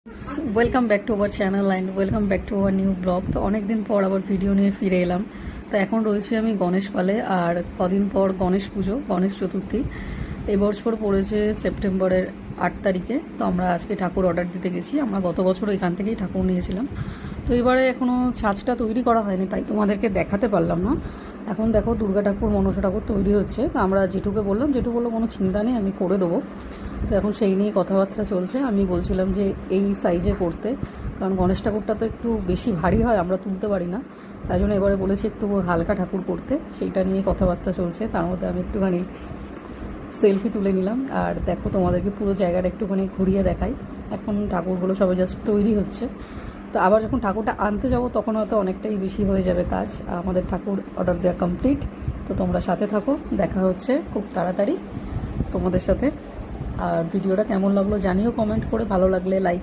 Welcome back to our channel and welcome back to our new blog. তো অনেক দিন পর আবার ভিডিও নিয়ে ফিরে এলাম। তো এখন রয়েছি আমি গণেশ পালে, আর কদিন পর গণেশ পুজো, গণেশ চতুর্থী। এবছর পড়েছে সেপ্টেম্বরের 8 তারিখে। তো আমরা আজকে ঠাকুর অর্ডার দিতে গেছি। আমরা গত বছর এখান থেকেই ঠাকুর নিয়েছিলাম। তো এবারে এখনও ছাঁচটা তৈরি করা হয়নি, তাই তোমাদেরকে দেখাতে পারলাম না। এখন দেখো দুর্গা ঠাকুর, মনসা ঠাকুর তৈরি হচ্ছে। তো আমরা জেঠুকে বললাম, জেঠু বললো কোনো চিন্তা নেই, আমি করে দেবো। তো এখন সেই নিয়ে কথাবার্তা চলছে। আমি বলছিলাম যে এই সাইজে করতে, কারণ গণেশ ঠাকুরটা তো একটু বেশি ভারী হয়, আমরা তুলতে পারি না। তাই জন্য এবারে বলেছি একটু হালকা ঠাকুর করতে, সেইটা নিয়ে কথাবার্তা চলছে। তার মধ্যে আমি একটুখানি সেলফি তুলে নিলাম। আর দেখো তোমাদেরকে পুরো জায়গাটা একটুখানি ঘুরিয়ে দেখাই। এখন ঠাকুরগুলো সবাই জাস্ট তৈরি হচ্ছে। তো আবার যখন ঠাকুরটা আনতে যাব তখন হয়তো অনেকটাই বেশি হয়ে যাবে কাজ। আমাদের ঠাকুর অর্ডার দেওয়া কমপ্লিট। তো তোমরা সাথে থাকো, দেখা হচ্ছে খুব তাড়াতাড়ি তোমাদের সাথে। আর ভিডিওটা কেমন লাগলো জানিও কমেন্ট করে, ভালো লাগলে লাইক